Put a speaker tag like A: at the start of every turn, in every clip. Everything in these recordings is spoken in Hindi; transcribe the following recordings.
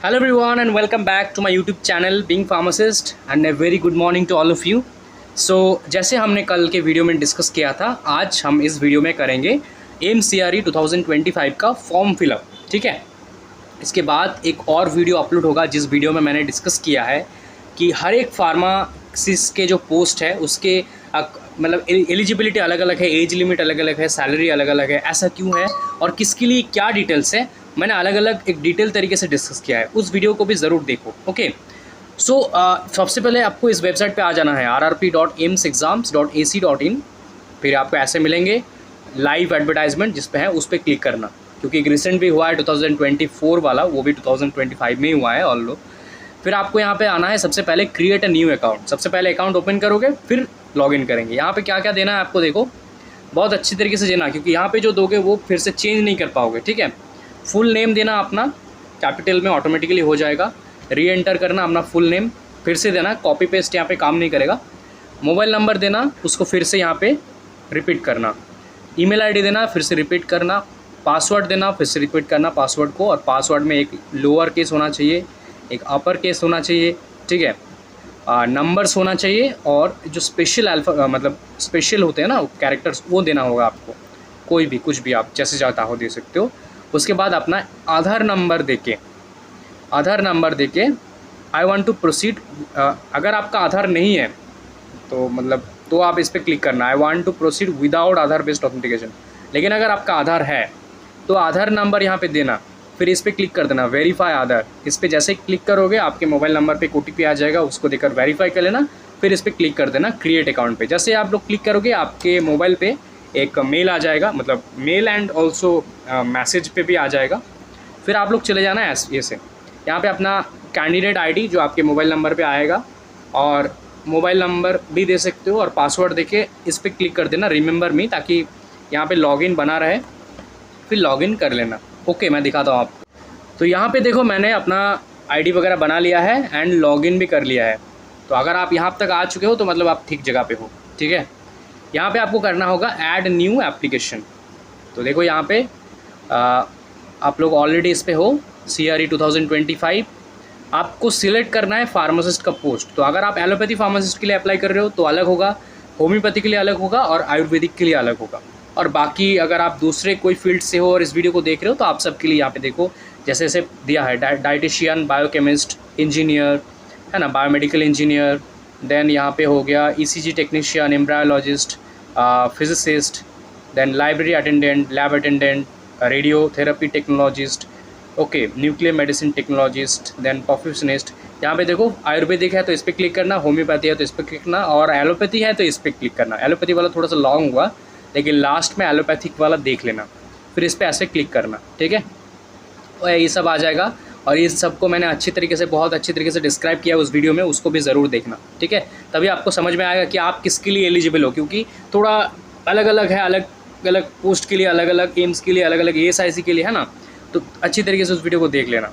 A: Hello everyone and welcome back to my YouTube channel Being Pharmacist and a very good morning to all of you. So जैसे हमने कल के वीडियो में डिस्कस किया था, आज हम इस वीडियो में करेंगे AIIMS-CRE 2025 का फॉर्म फिलअप। ठीक है, इसके बाद एक और वीडियो अपलोड होगा जिस वीडियो में मैंने डिस्कस किया है कि हर एक फार्मासिस्ट के जो पोस्ट है उसके मतलब एलिजिबिलिटी अलग अलग है, एज लिमिट अलग अलग है, सैलरी अलग अलग है, ऐसा क्यों है और किसके लिए क्या डिटेल्स है, मैंने अलग अलग एक डिटेल तरीके से डिस्कस किया है। उस वीडियो को भी ज़रूर देखो। ओके, सो सबसे पहले आपको इस वेबसाइट पे आ जाना है rrp.aimsexams.ac.in। फिर आपको ऐसे मिलेंगे लाइव एडवर्टाइजमेंट जिस पे है उस पर क्लिक करना, क्योंकि एक रिसेंट भी हुआ है 2024 वाला, वो भी 2025 में ही हुआ है ऑल लोग। फिर आपको यहाँ पे आना है, सबसे पहले क्रिएट अ न्यू अकाउंट। सबसे पहले अकाउंट ओपन करोगे फिर लॉगिन करेंगे। यहाँ पे क्या क्या देना है आपको देखो, बहुत अच्छी तरीके से देना, क्योंकि यहाँ पे जो दोगे वो फिर से चेंज नहीं कर पाओगे। ठीक है, फुल नेम देना अपना, कैपिटल में ऑटोमेटिकली हो जाएगा। री एंटर करना अपना फुल नेम, फिर से देना, कॉपी पेस्ट यहाँ पे काम नहीं करेगा। मोबाइल नंबर देना, उसको फिर से यहाँ पे रिपीट करना। ईमेल आईडी देना, फिर से रिपीट करना। पासवर्ड देना, फिर से रिपीट करना पासवर्ड को, और पासवर्ड में एक लोअर केस होना चाहिए, एक अपर केस होना चाहिए। ठीक है, नंबर्स होना चाहिए, और जो स्पेशल अल्फा मतलब स्पेशल होते हैं ना कैरेक्टर्स, वो देना होगा आपको। कोई भी कुछ भी आप जैसे चाहता हो दे सकते हो। उसके बाद अपना आधार नंबर देके आई वांट टू प्रोसीड। अगर आपका आधार नहीं है तो आप इस पर क्लिक करना, I want to proceed without Aadhaar based authentication. लेकिन अगर आपका आधार है तो आधार नंबर यहाँ पे देना, फिर इस पर क्लिक कर देना वेरीफाई आधार। इस पर जैसे क्लिक करोगे आपके मोबाइल नंबर पे OTP आ जाएगा, उसको देकर वेरीफाई कर लेना। फिर इस पर क्लिक कर देना क्रिएट अकाउंट पे। जैसे आप लोग क्लिक करोगे आपके मोबाइल पे एक मेल आ जाएगा, मतलब मेल एंड ऑल्सो मैसेज पे भी आ जाएगा। फिर आप लोग चले जाना ये से यहाँ पे अपना कैंडिडेट आईडी जो आपके मोबाइल नंबर पे आएगा, और मोबाइल नंबर भी दे सकते हो, और पासवर्ड देके इस पर क्लिक कर देना रिमेंबर मी, ताकि यहाँ पे लॉगिन बना रहे। फिर लॉगिन कर लेना। ओके, मैं दिखाता हूँ आपको। तो यहाँ पे देखो मैंने अपना आईडी वगैरह बना लिया है एंड लॉगिन भी कर लिया है। तो अगर आप यहाँ तक आ चुके हो तो मतलब आप ठीक जगह पे हो। ठीक है, यहाँ पे आपको करना होगा ऐड न्यू एप्लीकेशन। तो देखो यहाँ पे आप लोग ऑलरेडी इस पे हो, CRE 2025। आपको सिलेक्ट करना है फार्मासिस्ट का पोस्ट। तो अगर आप एलोपैथी फार्मासिस्ट के लिए अप्लाई कर रहे हो तो अलग होगा, होम्योपैथी के लिए अलग होगा, और आयुर्वेदिक के लिए अलग होगा। और बाकी अगर आप दूसरे कोई फील्ड से हो और इस वीडियो को देख रहे हो तो आप सबके लिए यहाँ पे देखो जैसे जैसे दिया है, डाइटिशियन, बायोकेमिस्ट, इंजीनियर है ना, बायोमेडिकल इंजीनियर, देन यहाँ पे हो गया ECG technician, embryologist, physicist, then library attendant, lab attendant, radiotherapy technologist, okay, nuclear medicine technologist, then perfusionist. यहाँ पे देखो आयुर्वेदिक है तो इस पर क्लिक करना, होम्योपैथी है तो इस पर क्लिक करना, और एलोपैथी है तो इस पर क्लिक करना। एलोपैथी वाला थोड़ा सा लॉन्ग हुआ, लेकिन लास्ट में एलोपैथिक वाला देख लेना, फिर इस पर ऐसे क्लिक करना। ठीक है, और ये सब आ जाएगा, और ये सबको मैंने अच्छी तरीके से, बहुत अच्छी तरीके से डिस्क्राइब किया उस वीडियो में, उसको भी ज़रूर देखना। ठीक है, तभी आपको समझ में आएगा कि आप किसके लिए एलिजिबल हो, क्योंकि थोड़ा अलग अलग है, अलग अलग पोस्ट के लिए अलग अलग, एम्स के लिए अलग अलग, ASIC के लिए, है ना। तो अच्छी तरीके से उस वीडियो को देख लेना।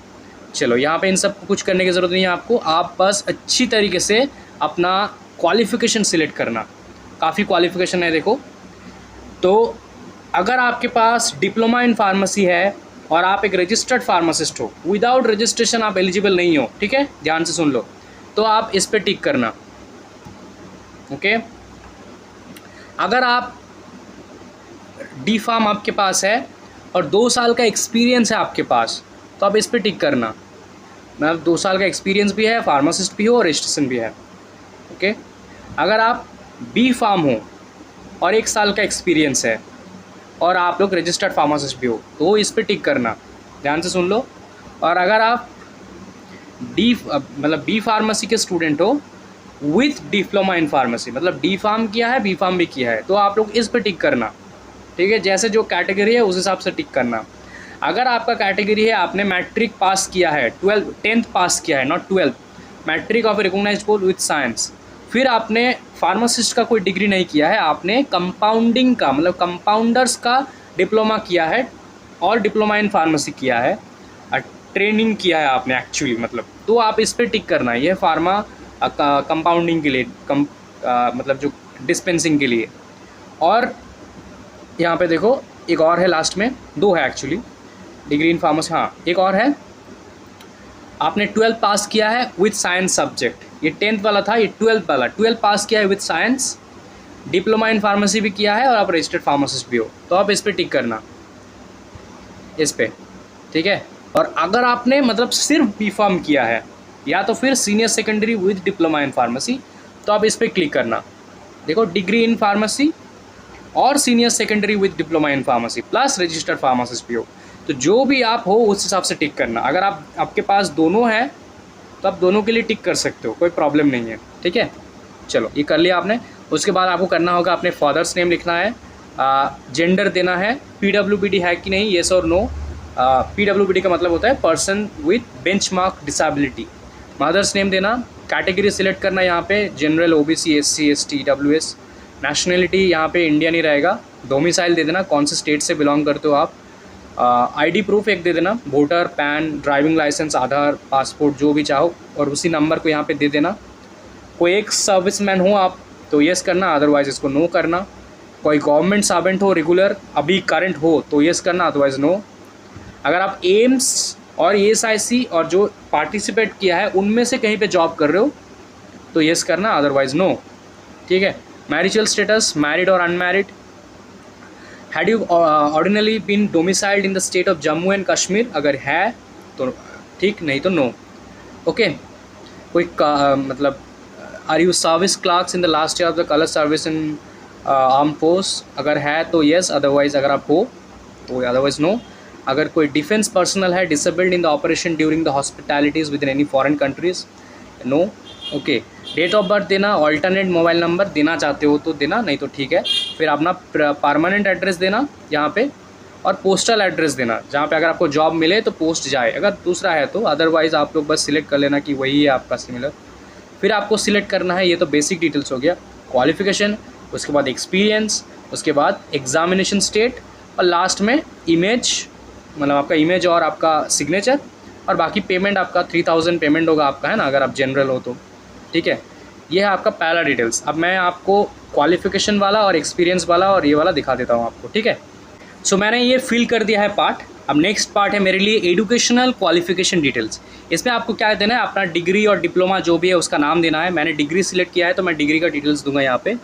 A: चलो, यहाँ पे इन सब कुछ करने की ज़रूरत नहीं है आपको, आप बस अच्छी तरीके से अपना क्वालिफ़िकेशन सिलेक्ट करना। काफ़ी क्वालिफ़िकेशन है देखो। तो अगर आपके पास डिप्लोमा इन फार्मेसी है और आप एक रजिस्टर्ड फार्मासिस्ट हो, विदाउट रजिस्ट्रेशन आप एलिजिबल नहीं हो। ठीक है, ध्यान से सुन लो। तो आप इस पे टिक करना। ओके, अगर आप D फार्म आपके पास है और 2 साल का एक्सपीरियंस है आपके पास, तो आप इस पे टिक करना। मतलब 2 साल का एक्सपीरियंस भी है, फार्मासिस्ट भी हो और रजिस्ट्रेशन भी है। ओके, अगर आप B फार्म हो और 1 साल का एक्सपीरियंस है और आप लोग रजिस्टर्ड फार्मासिस्ट भी हो, तो इस पे टिक करना। ध्यान से सुन लो। और अगर आप B फार्मेसी के स्टूडेंट हो विथ डिप्लोमा इन फार्मेसी, मतलब D फार्म किया है, B फार्म भी किया है, तो आप लोग इस पे टिक करना। ठीक है, जैसे जो कैटेगरी है उस हिसाब से टिक करना। अगर आपका कैटेगरी है आपने मैट्रिक पास किया है, 10th पास किया है, not 12th, matric of recognised board with science, फिर आपने फार्मासिस्ट का कोई डिग्री नहीं किया है, आपने कंपाउंडिंग का, मतलब कंपाउंडर्स का डिप्लोमा किया है और डिप्लोमा इन फार्मेसी किया है, ट्रेनिंग किया है आपने एक्चुअली, मतलब, तो आप इस पर टिक करना। ये फार्मा कंपाउंडिंग के लिए, मतलब जो डिस्पेंसिंग के लिए। और यहाँ पे देखो एक और है, लास्ट में 2 है एक्चुअली, डिग्री इन फार्मेसी, हाँ एक और है, आपने 12th पास किया है विथ साइंस सब्जेक्ट, ये 10th वाला था, ये 12th वाला, 12th पास किया है with science, diploma in pharmacy भी किया है और आप रजिस्टर्ड फार्मासिस्ट भी हो, तो आप इस पर टिक करना, इस पर, ठीक है। और अगर आपने मतलब सिर्फ बी फार्म किया है या तो फिर senior secondary with diploma in pharmacy, तो आप इस पर क्लिक करना। देखो डिग्री इन फार्मेसी और senior secondary with diploma in pharmacy plus registered pharmacist भी हो, तो जो भी आप हो उस हिसाब से टिक करना। अगर आपके पास दोनों है तो आप दोनों के लिए टिक कर सकते हो, कोई प्रॉब्लम नहीं है, ठीक है। चलो ये कर लिया आपने। उसके बाद आपको करना होगा अपने फादर्स नेम लिखना है, जेंडर देना है, पीडब्ल्यूबीडी है कि नहीं, येस और नो। पीडब्ल्यूबीडी का मतलब होता है person with benchmark disability. Mother's name देना, कैटेगरी सिलेक्ट करना यहाँ पे general, OBC, SC, ST, EWS. Nationality यहाँ पे इंडियन ही रहेगा। डोमिसाइल दे देना, कौन से स्टेट से बिलोंग करते हो आप। आईडी प्रूफ एक दे देना, वोटर, पैन, ड्राइविंग लाइसेंस, आधार, पासपोर्ट, जो भी चाहो, और उसी नंबर को यहाँ पे दे देना। कोई एक सर्विसमैन हो आप तो येस करना, अदरवाइज़ इसको नो करना। कोई गवर्नमेंट सर्वेंट हो रेगुलर, अभी करंट हो तो येस करना, अदरवाइज़ नो। अगर आप एम्स और ESIC और जो पार्टिसिपेट किया है उनमें से कहीं पे जॉब कर रहे हो तो येस करना, अदरवाइज़ नो, ठीक है। मैरिजल स्टेटस, मैरिड और unmarried. Had you ordinarily been domiciled in the state of Jammu and Kashmir, अगर है तो ठीक, नहीं तो नो, ओके। कोई मतलब are you service clerks in the last year of the colour service in arm force, अगर है तो येस, अदरवाइज़ अगर आप हो तो अदरवाइज़ नो। अगर कोई डिफेंस पर्सनल है, disabled in the operation during the hospitalities within any foreign countries, no, okay. Date of birth देना, ऑल्टरनेट मोबाइल नंबर देना चाहते हो तो देना, नहीं तो ठीक है। फिर अपना परमानेंट एड्रेस देना यहाँ पे, और पोस्टल एड्रेस देना जहाँ पे अगर आपको जॉब मिले तो पोस्ट जाए, अगर दूसरा है तो, अदरवाइज़ आप लोग बस सिलेक्ट कर लेना कि वही है आपका सिमिलर। फिर आपको सिलेक्ट करना है, ये तो बेसिक डिटेल्स हो गया, क्वालिफिकेशन, उसके बाद एक्सपीरियंस, उसके बाद एग्जामिनेशन स्टेट, और लास्ट में इमेज, मतलब आपका इमेज और आपका सिग्नेचर, और बाकी पेमेंट आपका 3000 पेमेंट होगा आपका, है ना, अगर आप जनरल हो तो, ठीक है। ये है आपका पहला डिटेल्स। अब मैं आपको क्वालिफिकेशन वाला और एक्सपीरियंस वाला और ये वाला दिखा देता हूँ आपको, ठीक है। सो मैंने ये फिल कर दिया है पार्ट। अब नेक्स्ट पार्ट है मेरे लिए एजुकेशनल क्वालिफिकेशन डिटेल्स। इसमें आपको क्या देना है, अपना डिग्री और डिप्लोमा जो भी है उसका नाम देना है। मैंने डिग्री सिलेक्ट किया है तो मैं डिग्री का डिटेल्स दूंगा यहाँ पे।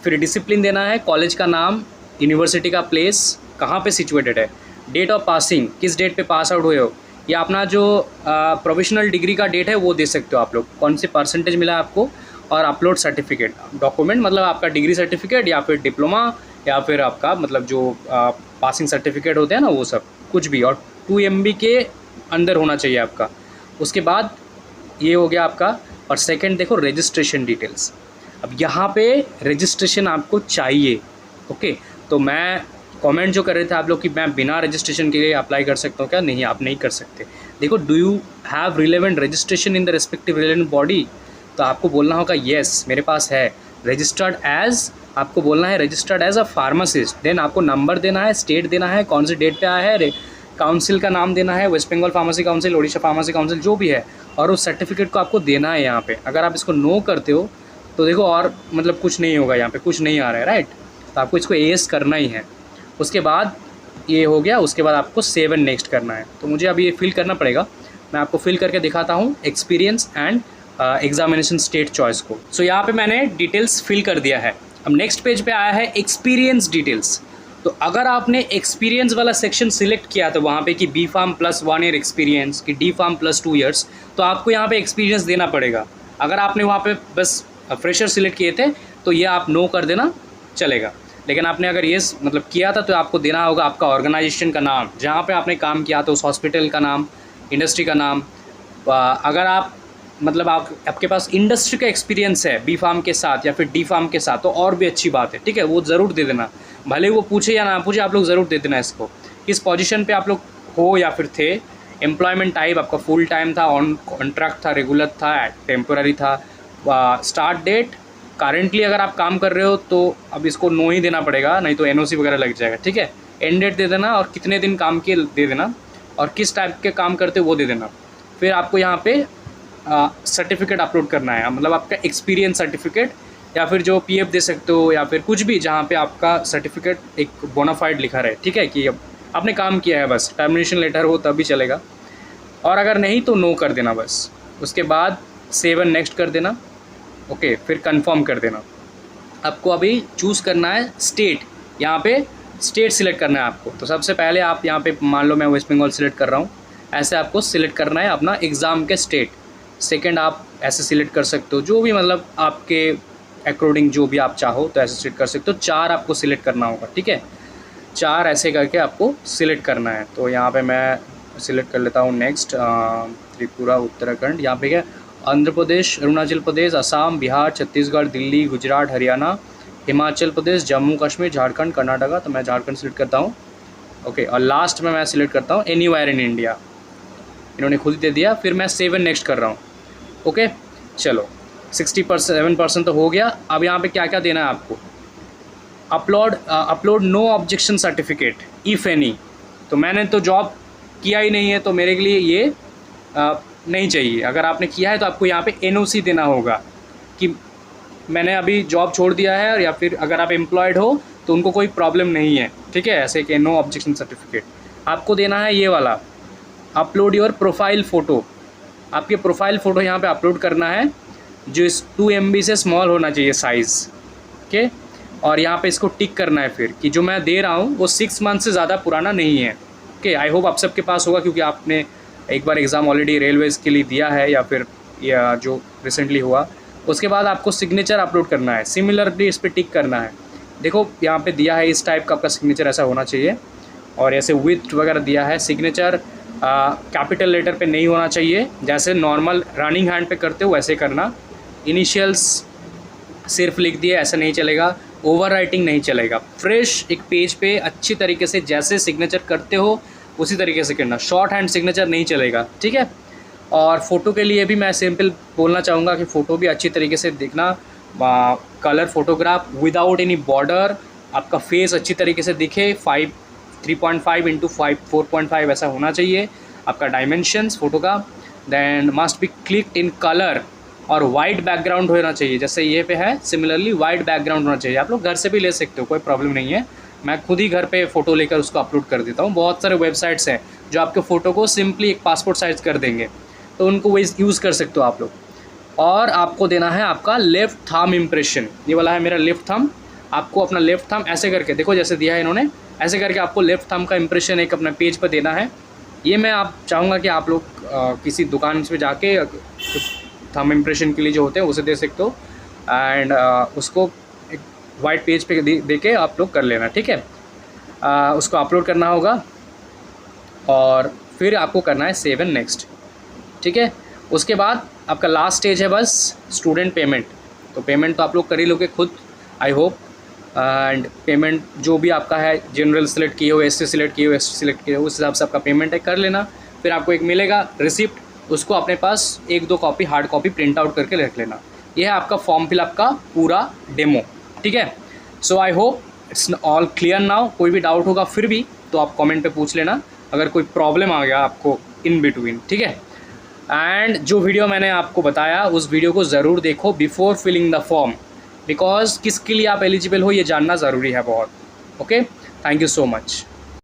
A: फिर डिसिप्लिन देना है, कॉलेज का नाम, यूनिवर्सिटी का प्लेस, कहाँ पे सिचुएटेड है, डेट ऑफ पासिंग, किस डेट पे पास आउट हुए हो, या अपना जो प्रोफेशनल डिग्री का डेट है वो दे सकते हो आप लोग, कौन सी परसेंटेज मिला है आपको, और अपलोड सर्टिफिकेट, डॉक्यूमेंट मतलब आपका डिग्री सर्टिफिकेट या फिर डिप्लोमा या फिर आपका मतलब जो पासिंग सर्टिफिकेट होते हैं ना, वो सब कुछ भी, और 2 MB के अंदर होना चाहिए आपका। उसके बाद ये हो गया आपका। और सेकंड देखो रजिस्ट्रेशन डिटेल्स। अब यहाँ पे रजिस्ट्रेशन आपको चाहिए, ओके। तो मैं कमेंट जो कर रहे थे आप लोग कि मैं बिना रजिस्ट्रेशन के लिए अप्लाई कर सकता हूँ क्या, नहीं, आप नहीं कर सकते। देखो, do you have relevant registration in the respective relevant body, तो आपको बोलना होगा येस मेरे पास है। रजिस्टर्ड एज, आपको बोलना है registered as a pharmacist. Then आपको नंबर देना है, स्टेट देना है, कौन से डेट पे आया है, काउंसिल का नाम देना है, West Bengal pharmacy council, Odisha pharmacy council, जो भी है, और उस सर्टिफिकेट को आपको देना है यहाँ पे। अगर आप इसको नो करते हो तो देखो और मतलब कुछ नहीं होगा, यहाँ पे कुछ नहीं आ रहा है, राइट। तो आपको इसको येस करना ही है। उसके बाद ये हो गया, उसके बाद आपको सेव एंड नेक्स्ट करना है। तो मुझे अभी ये फिल करना पड़ेगा, मैं आपको फिल करके दिखाता हूँ experience and examination state choice को। सो यहाँ पे मैंने डिटेल्स फिल कर दिया है। अब नेक्स्ट पेज पे आया है एक्सपीरियंस डिटेल्स। तो अगर आपने एक्सपीरियंस वाला सेक्शन सिलेक्ट किया तो वहाँ पे कि B pharm plus 1 year experience, कि डी फार्म प्लस 2 ईयर्स, तो आपको यहाँ पे एक्सपीरियंस देना पड़ेगा। अगर आपने वहाँ पे बस फ्रेशर सिलेक्ट किए थे तो ये आप नो कर देना, चलेगा। लेकिन आपने अगर ये मतलब किया था तो आपको देना होगा आपका ऑर्गेनाइजेशन का नाम, जहाँ पे आपने काम किया था उस हॉस्पिटल का नाम, इंडस्ट्री का नाम। अगर आप मतलब आपके पास इंडस्ट्री का एक्सपीरियंस है बी फार्म के साथ या फिर डी फार्म के साथ तो और भी अच्छी बात है, ठीक है, वो ज़रूर दे देना। भले वो पूछे या ना पूछे, आप लोग ज़रूर दे देना इसको। किस पोजीशन पे आप लोग हो या फिर थे, एम्प्लॉयमेंट टाइप आपका फुल टाइम था, ऑन कॉन्ट्रैक्ट था, रेगुलर था, टेम्पोररी था, स्टार्ट डेट, करेंटली अगर आप काम कर रहे हो तो अब इसको नो ही देना पड़ेगा, नहीं तो NOC वगैरह लग जाएगा, ठीक है। एंड डेट दे देना और कितने दिन काम किए दे देना, और किस टाइप के काम करते हो वो दे देना। फिर आपको यहाँ पे सर्टिफिकेट अपलोड करना है, मतलब आपका एक्सपीरियंस सर्टिफिकेट, या फिर जो PF दे सकते हो, या फिर कुछ भी जहाँ पे आपका सर्टिफिकेट एक बोनाफाइड लिखा रहे, ठीक है, कि अब आपने काम किया है, बस टर्मिनेशन लेटर हो तब भी चलेगा। और अगर नहीं तो नो कर देना बस। उसके बाद सेव एंड नेक्स्ट कर देना। ओके, फिर कंफर्म कर देना। आपको अभी चूज़ करना है स्टेट, यहाँ पे स्टेट सिलेक्ट करना है आपको। तो सबसे पहले आप यहाँ पे मान लो मैं वेस्ट बंगाल सिलेक्ट कर रहा हूँ, ऐसे आपको सिलेक्ट करना है अपना एग्ज़ाम के स्टेट। सेकंड आप ऐसे सिलेक्ट कर सकते हो, जो भी मतलब आपके अकॉर्डिंग जो भी आप चाहो तो ऐसे सिलेक्ट कर सकते हो। 4 आपको सिलेक्ट करना होगा, ठीक है, 4 ऐसे करके आपको सिलेक्ट करना है। तो यहाँ पे मैं सिलेक्ट कर लेता हूँ नेक्स्ट, त्रिपुरा, उत्तराखंड, यहाँ पे क्या, आंध्र प्रदेश, अरुणाचल प्रदेश, असम, बिहार, छत्तीसगढ़, दिल्ली, गुजरात, हरियाणा, हिमाचल प्रदेश, जम्मू कश्मीर, झारखंड, कर्नाटका। तो मैं झारखंड सिलेक्ट करता हूँ। ओके, और लास्ट में मैं सिलेक्ट करता हूँ एनीवेयर इन इंडिया। इन्होंने खुद दे दिया। फिर मैं सेव एंड नेक्स्ट कर रहा हूँ। ओके, चलो 67% तो हो गया। अब यहाँ पे क्या क्या देना है आपको, upload no objection certificate if any. तो मैंने तो जॉब किया ही नहीं है, तो मेरे के लिए ये नहीं चाहिए। अगर आपने किया है तो आपको यहाँ पे NOC देना होगा कि मैंने अभी जॉब छोड़ दिया है, या फिर अगर आप एम्प्लॉयड हो तो उनको कोई प्रॉब्लम नहीं है, ठीक है, ऐसे कि नो ऑब्जेक्शन सर्टिफिकेट। आपको देना है ये वाला, अपलोड योर प्रोफाइल फ़ोटो। आपके प्रोफाइल फ़ोटो यहाँ पे अपलोड करना है, जो इस 2 MB से स्मॉल होना चाहिए साइज़, ओके। और यहाँ पे इसको टिक करना है फिर कि जो मैं दे रहा हूँ वो 6 मंथ से ज़्यादा पुराना नहीं है, ओके। आई होप आप सबके पास होगा, क्योंकि आपने एक बार एग्ज़ाम ऑलरेडी रेलवेज़ के लिए दिया है, या जो रिसेंटली हुआ। उसके बाद आपको सिग्नेचर अपलोड करना है, सिमिलरली इस पर टिक करना है। देखो यहाँ पे दिया है इस टाइप का आपका सिग्नेचर ऐसा होना चाहिए, और ऐसे विथ वगैरह दिया है। सिग्नेचर कैपिटल लेटर पे नहीं होना चाहिए, जैसे नॉर्मल रनिंग हैंड पे करते हो वैसे करना। इनिशियल्स सिर्फ लिख दिए, ऐसा नहीं चलेगा। ओवर राइटिंग नहीं चलेगा। फ्रेश एक पेज पे अच्छी तरीके से जैसे सिग्नेचर करते हो उसी तरीके से करना। शॉर्ट हैंड सिग्नेचर नहीं चलेगा, ठीक है। और फ़ोटो के लिए भी मैं सिंपल बोलना चाहूँगा कि फ़ोटो भी अच्छी तरीके से दिखना, colour photograph without any border, आपका फेस अच्छी तरीके से दिखे। 3.5 इंटू 4.5 ऐसा होना चाहिए आपका डायमेंशंस फ़ोटो का। Then must be clicked in colour, और वाइट बैकग्राउंड होना चाहिए, जैसे ये पे है। सिमिलरली वाइट बैकग्राउंड होना चाहिए। आप लोग घर से भी ले सकते हो, कोई प्रॉब्लम नहीं है। मैं खुद ही घर पे फ़ोटो लेकर उसको अपलोड कर देता हूँ। बहुत सारे वेबसाइट्स हैं जो आपके फ़ोटो को सिंपली एक पासपोर्ट साइज़ कर देंगे, तो उनको वो यूज़ कर सकते हो आप लोग। और आपको देना है आपका लेफ़्ट थंब इम्प्रेशन। ये वाला है मेरा लेफ़्ट थंब। आपको अपना लेफ़्ट थंब ऐसे करके, देखो जैसे दिया है इन्होंने, ऐसे करके आपको लेफ़्ट थंब का इम्प्रेशन एक अपना पेज पर देना है। ये मैं आप चाहूँगा कि आप लोग किसी दुकान पे जाके थंब इम्प्रेशन के लिए जो होते हैं उसे दे सकते हो, एंड उसको एक वाइट पेज पे दे के आप लोग कर लेना, ठीक है। उसको अपलोड करना होगा, और फिर आपको करना है सेव एंड नेक्स्ट, ठीक है। उसके बाद आपका लास्ट स्टेज है बस स्टूडेंट पेमेंट। तो पेमेंट तो आप लोग कर ही लोगे खुद, आई होप। एंड पेमेंट जो भी आपका है, जनरल सिलेक्ट किए हो, SC सिलेक्ट किए हो, ST सिलेक्ट किए हो, उस हिसाब से आपका पेमेंट है, कर लेना। फिर आपको एक मिलेगा रिसिप्ट, उसको अपने पास 1-2 copy hard copy print out करके रख लेना। यह है आपका फॉर्म फिलअप का पूरा डेमो, ठीक है। So I hope it's all clear now. कोई भी डाउट होगा फिर भी तो आप कमेंट पे पूछ लेना, अगर कोई प्रॉब्लम आ गया आपको इन बिटवीन, ठीक है। एंड जो वीडियो मैंने आपको बताया उस वीडियो को ज़रूर देखो before filling the form, because किसके लिए आप एलिजिबल हो ये जानना ज़रूरी है बहुत। Okay, thank you so much.